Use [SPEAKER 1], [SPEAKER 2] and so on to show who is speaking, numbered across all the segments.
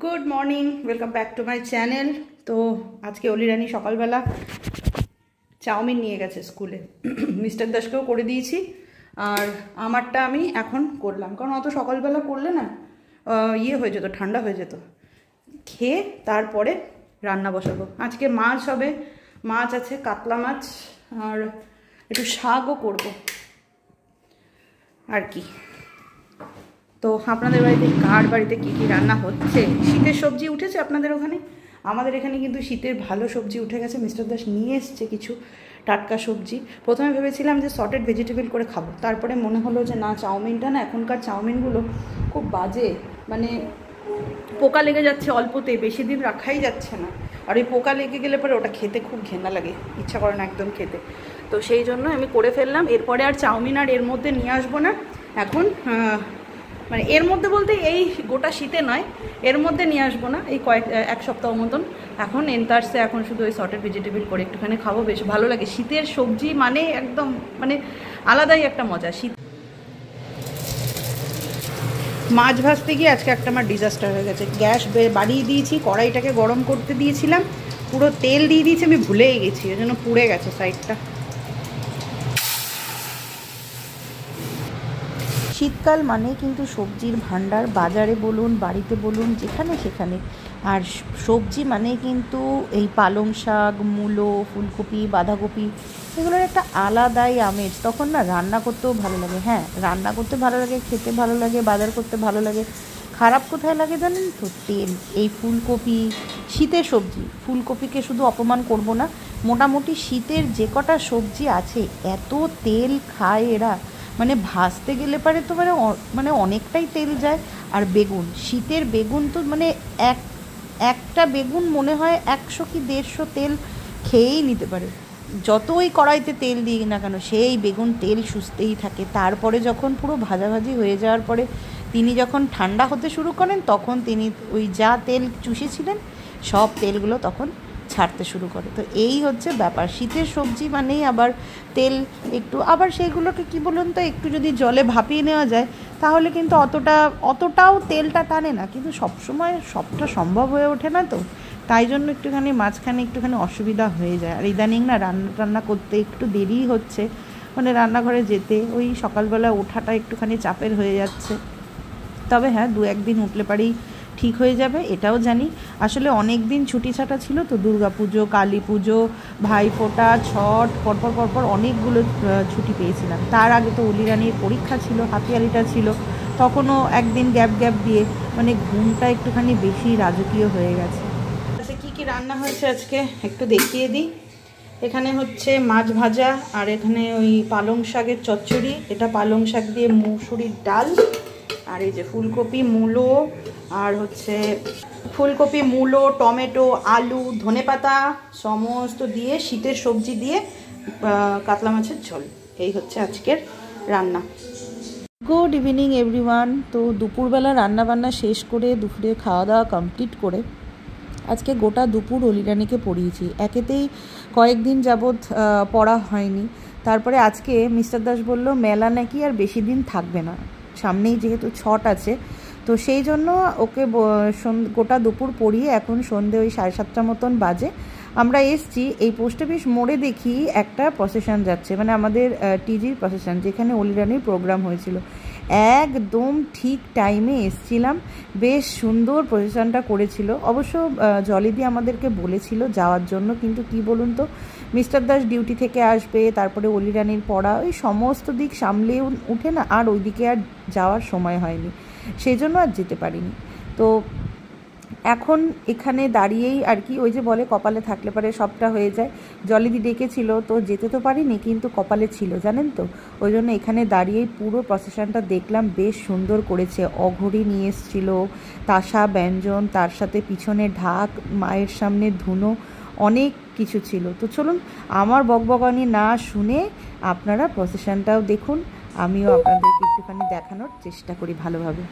[SPEAKER 1] Good morning, welcome back to my channel. তো আজকে অলি রানী সকালবেলা চাউমিন নিয়ে গেছে স্কুলে। মিস্টার দাসকেও করে দিয়েছি, আর আমারটা আমি এখন করলাম, কারণ অত সকালবেলা করলে না হয়ে যেত, ঠান্ডা হয়ে যেত। খেয়ে তারপরে রান্না বসাবো। আজকে মাছ হবে, মাছ আছে, কাতলা মাছ, আর একটু শাকও করব আর কি। তো আপনাদের বাড়িতে কার বাড়িতে কী কী রান্না হচ্ছে? শীতের সবজি উঠেছে আপনাদের ওখানে? আমাদের এখানে কিন্তু শীতের ভালো সবজি উঠে গেছে। মিস্টার দাস নিয়ে এসছে কিছু টাটকা সবজি। প্রথমে ভেবেছিলাম যে সর্টেড ভেজিটেবল করে খাবো, তারপরে মনে হলো যে না, চাউমিনটা না, এখনকার চাউমিনগুলো খুব বাজে, মানে পোকা লেগে যাচ্ছে অল্পতে, বেশি দিন রাখাই যাচ্ছে না। আর ওই পোকা লেগে গেলে পরে ওটা খেতে খুব ঘেন্না লাগে, ইচ্ছা করে না একদম খেতে। তো সেই জন্য আমি করে ফেললাম। এরপরে আর চাউমিন আর এর মধ্যে নিয়ে আসবো না এখন, মানে এর মধ্যে বলতে এই গোটা শীতে নয়, এর মধ্যে নিয়ে আসবো না, এই এক সপ্তাহ মতন। এখন এন্তার্সে এখন শুধু ওই সর্টেড ভেজিটেবল করে একটুখানি খাবো, বেশ ভালো লাগে। শীতের সবজি মানে একদম মানে আলাদাই একটা মজা। শীত মাছ ভাজতে গিয়ে আজকে একটা আমার ডিজাস্টার হয়ে গেছে। গ্যাস বাড়িয়ে দিয়েছি, কড়াইটাকে গরম করতে দিয়েছিলাম, পুরো তেল দিয়ে দিয়েছি, আমি ভুলেই গেছি, ওই জন্য পুড়ে গেছে সাইডটা। শীতকাল মানে কিন্তু সবজির ভান্ডার, বাজারে বলুন, বাড়িতে বলুন, যেখানে সেখানে। আর সবজি মানে কিন্তু এই পালং শাক, মূলো, ফুলকপি, বাঁধাকপি, এগুলোর একটা আলাদাই আমেজ। তখন না রান্না করতেও ভালো লাগে। হ্যাঁ, রান্না করতে ভালো লাগে, খেতে ভালো লাগে, বাজার করতে ভালো লাগে। খারাপ কোথায় লাগে জানেন তো? তেল। এই ফুলকপি, শীতের সবজি, ফুলকপিকে শুধু অপমান করব না, মোটামুটি শীতের যে কটা সবজি আছে এত তেল খায় এরা, মানে ভাজতে গেলে পারে তো মানে অনেকটাই তেল যায়। আর বেগুন, শীতের বেগুন তো মানে একটা বেগুন মনে হয় 100 কি 150 তেল খেয়েই নিতে পারে। যতই কড়াইতে তেল দিই না কেন, সেই বেগুন তেল সুস্থেই থাকে। তারপরে যখন পুরো ভাজাভাজি হয়ে যাওয়ার পরে তিনি যখন ঠান্ডা হতে শুরু করেন, তখন তিনি ওই যা তেল চুষেছিলেন সব তেলগুলো তখন ছাড়তে শুরু করে। তো এই হচ্ছে ব্যাপার। শীতের সবজি মানেই আবার তেল একটু, আবার সেইগুলোকে কি বলুন তো, একটু যদি জলে ভাপিয়ে নেওয়া যায় তাহলে কিন্তু অতটাও তেলটা টানে না, কিন্তু সবসময় সবটা সম্ভব হয়ে ওঠে না। তো তাই জন্য একটুখানি মাঝখানে একটুখানি অসুবিধা হয়ে যায়। আর ইদানিং না রান্না করতে একটু দেরি হচ্ছে, মানে রান্নাঘরে যেতে ওই সকালবেলা ওঠাটা একটুখানি চাপের হয়ে যাচ্ছে। তবে হ্যাঁ, 2-1 দিন উঠলে পারেই ঠিক হয়ে যাবে, এটাও জানি। আসলে অনেক দিন ছুটি ছাটা ছিল তো, দুর্গা পুজো, কালী পুজো, ভাইফোঁটা, ছট, পরপর অনেকগুলো ছুটি পেয়েছিলাম। তার আগে তো অলি রানীর পরীক্ষা ছিল, হাতিয়ালিটা ছিল, তখনও একদিন গ্যাপ দিয়ে মানে ঘুমটা একটুখানি বেশি রাজকীয় হয়ে গেছে। আচ্ছা, কী কী রান্না হয়েছে আজকে একটু দেখিয়ে দিই। এখানে হচ্ছে মাছ ভাজা, আর এখানে ওই পালং শাকের চচ্চড়ি, এটা পালং শাক দিয়ে মুসুরির ডাল, আর এই যে ফুলকপি, মূলো, আর হচ্ছে ফুলকপি, মূলো, টমেটো, আলু, ধনেপাতা সমস্ত দিয়ে শীতের সবজি দিয়ে কাতলা মাছের ঝোল। এই হচ্ছে আজকের রান্না। Good evening everyone. তো দুপুরবেলা রান্নাবান্না শেষ করে, দুপুরে খাওয়া দাওয়া কমপ্লিট করে আজকে গোটা দুপুর অলি রানীকে পড়িয়েছি। একেতেই কয়েকদিন যাবৎ পড়া হয়নি। তারপরে আজকে মিস্টার দাস বলল মেলা নাকি আর বেশি দিন থাকবে না, সামনেই যেহেতু ছট আছে, তো সেই জন্য ওকে গোটা দুপুর পড়িয়ে এখন সন্ধে ওই 7:30 মতন বাজে। আমরা এসছি এই পোস্ট অফিস মোড়ে, দেখি একটা প্রসেশন যাচ্ছে, মানে আমাদের টিজির প্রসেশন, যেখানে অলি রানীর প্রোগ্রাম হয়েছিল। একদম ঠিক টাইমে এসছিলাম, বেশ সুন্দর প্রসেশনটা করেছিল। অবশ্য জলিদি আমাদেরকে বলেছিল যাওয়ার জন্য, কিন্তু কি বলুন তো, মিস্টার দাস ডিউটি থেকে আসবে, তারপরে অলি রানীর পড়া, ওই সমস্ত দিক সামলে উঠে না, আর ওইদিকে আর যাওয়ার সময় হয়নি, সেই জন্য আর যেতে পারিনি। তো এখন এখানে দাঁড়িয়েই আর কি, ওই যে বলে কপালে থাকলে পারে সবটা হয়ে যায়। জলিদি ডেকেছিল তো যেতে তো পারিনি, কিন্তু কপালে ছিল জানেন তো, ওই জন্য এখানে দাঁড়িয়েই পুরো প্রসেশনটা দেখলাম। বেশ সুন্দর করেছে, অঘরি নিয়ে এসেছিলো, তাসা ব্যঞ্জন, তার সাথে পিছনে ঢাক, মায়ের সামনে ধুনো, অনেক কিছু ছিল। তো চলুন, আমার বকবকানি না শুনে আপনারা প্রসেশনটাও দেখুন, আমিও আপনাদেরকে একটুখানি দেখানোর চেষ্টা করি ভালোভাবে।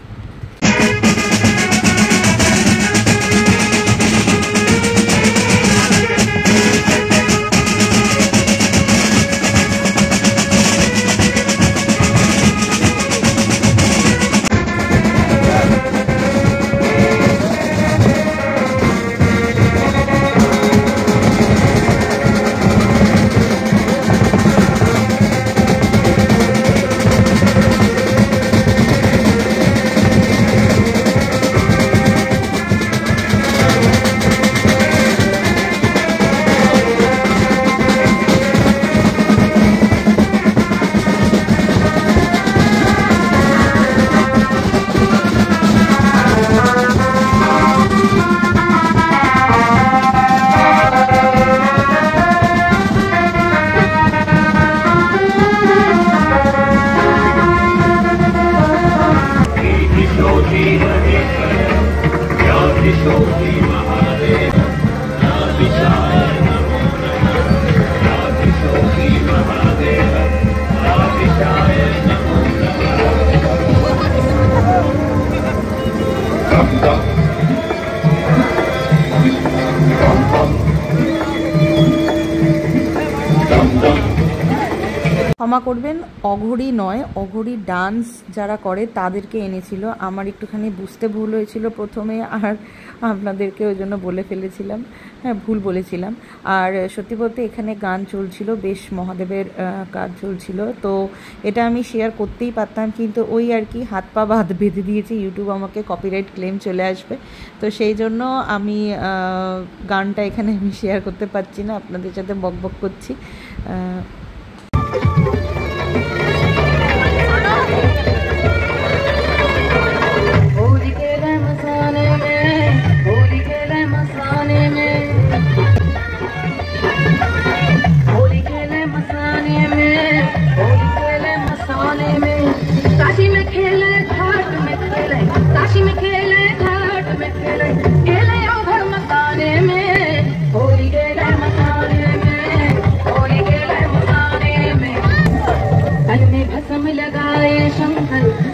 [SPEAKER 1] ক্ষমা করবেন, অঘরি নয়, অঘরি ডান্স যারা করে তাদেরকে এনেছিল। আমার একটুখানি বুঝতে ভুল হয়েছিল প্রথমে, আর আপনাদেরকে ওই জন্য বলে ফেলেছিলাম, হ্যাঁ ভুল বলেছিলাম। আর সত্যি বলতে এখানে গান চলছিল, বেশ মহাদেবের কাজ চলছিল, তো এটা আমি শেয়ার করতেই পারতাম, কিন্তু ওই আর কি হাত পা বেঁধে দিয়েছি, ইউটিউব আমাকে কপিরাইট ক্লেম চলে আসবে, তো সেই জন্য আমি গানটা এখানে আমি শেয়ার করতে পারছি না, আপনাদের সাথে বকবক করছি।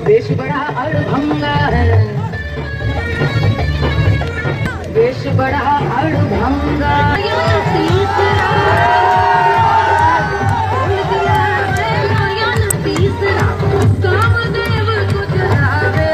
[SPEAKER 2] देश बड़ा अड़भंगा है, देश बड़ा अड़भंगा। कामदेव को जलावे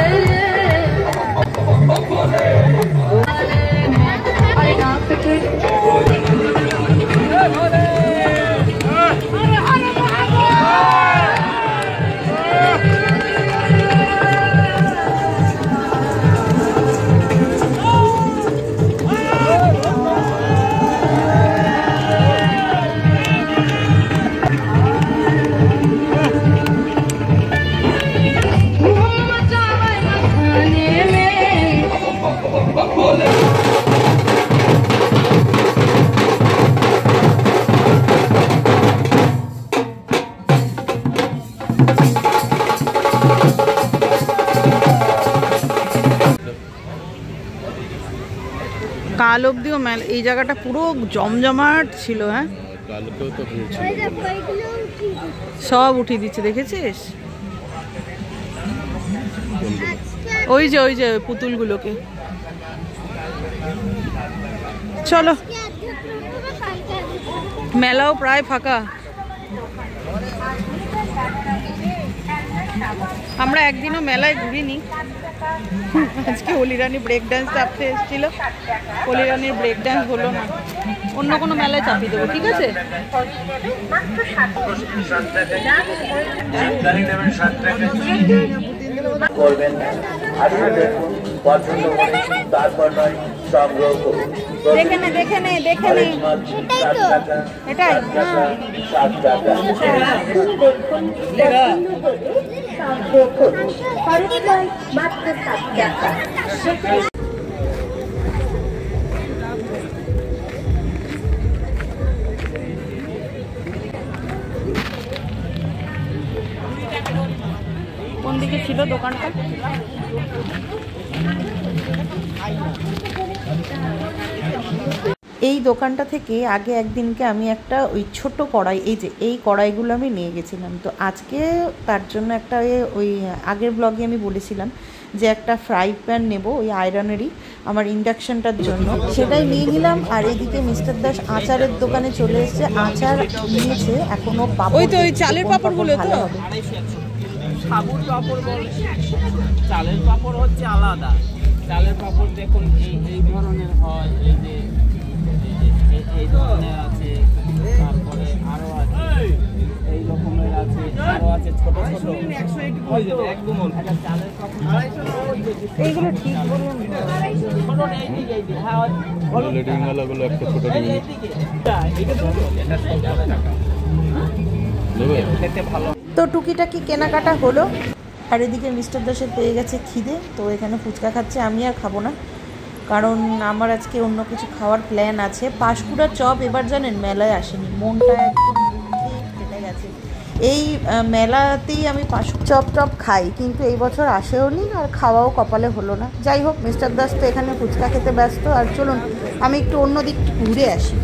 [SPEAKER 1] কাল অব্দিও মেলা, এই জায়গাটা পুরো জমজমাট ছিল। হ্যাঁ সব উঠিয়ে দিচ্ছে, দেখেছিস ওই যে পুতুলগুলোকে। চলো, মেলাও প্রায় ফাঁকা। আমরা একদিনও মেলায় ঘুরিনি, আজকে হলিরানি ব্রেক ডান্স চাপতে এসেছিল, হলিরানির ব্রেক ডান্স হলো না, অন্য কোনো মেলায় চাপিয়ে দেবো, ঠিক আছে? দেখে নে এটাই কোন দিকে ছিল দোকানটা? এই দোকানটা থেকে আগে একদিনকে আমি একটা ওই ছোট কড়াই, এই কড়াইগুলো আমি নিয়ে গেছিলাম, তো আজকে তার জন্য একটা ওই আগের ব্লগে আমি বলেছিলাম যে একটা ফ্রাই প্যান নেব ওই আয়রনেরই আমার ইন্ডাকশনটার জন্য, সেটাই নিয়ে নিলাম। আর এদিকে মিস্টার দাস আচারের দোকানে চলে এসেছে, আচার নিয়েছে, এখনো পাপড়, ওই তো ওই চালের পাপড়গুলো তো
[SPEAKER 3] সাবুর পাপড় বলে, চালের পাপড় হচ্ছে আলাদা। চালের পাপড় দেখুন এই ধরনের হয়, এই ধরনের আছে, তারপরে আরো আছে এই রকমের আছে, আরো আছে ছোট ছোট একদম চালের পাপড়
[SPEAKER 1] এইগুলো ঠিক বলুন। তো টুকিটাকি কেনাকাটা হলো, আর এদিকে মিস্টার দাসের পেয়ে গেছে খিদে, তো এখানে ফুচকা খাচ্ছে। আমি আর খাবো না, কারণ আমার আজকে অন্য কিছু খাওয়ার প্ল্যান আছে। পাঁশকুড়ার চপ এবার জানেন মেলায় আসেনি, মনটা একদম কেটে গেছে। এই মেলাতেই আমি পাঁশকুড়া চপ খাই, কিন্তু এই বছর আসেও নি আর খাওয়াও কপালে হলো না। যাই হোক, মিস্টার দাস তো এখানে ফুচকা খেতে ব্যস্ত, আর চলুন আমি একটু অন্য দিক ঘুরে আসি।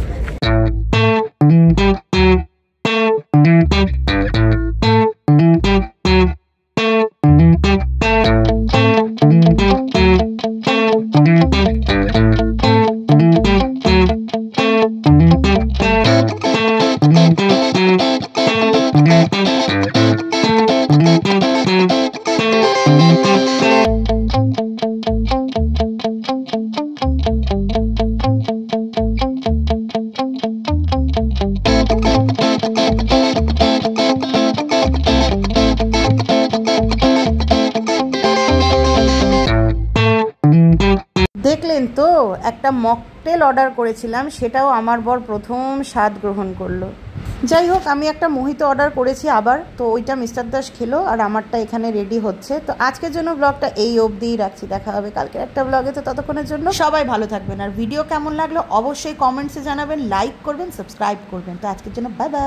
[SPEAKER 1] একটা মকটেল অর্ডার করেছিলাম, সেটাও আমার বর প্রথম স্বাদ গ্রহণ করলো। যাই হোক, আমি একটা মোহিতো অর্ডার করেছি আবার, তো ওইটা মিস্টার দাস খেলো আর আমারটা এখানে রেডি হচ্ছে। তো আজকের জন্য ব্লগটা এই অবধিই রাখছি, দেখা হবে কালকের একটা ব্লগে। তো ততক্ষণের জন্য সবাই ভালো থাকবেন, আর ভিডিও কেমন লাগলো অবশ্যই কমেন্টসে জানাবেন, লাইক করবেন, সাবস্ক্রাইব করবেন। তো আজকের জন্য বাই বাই।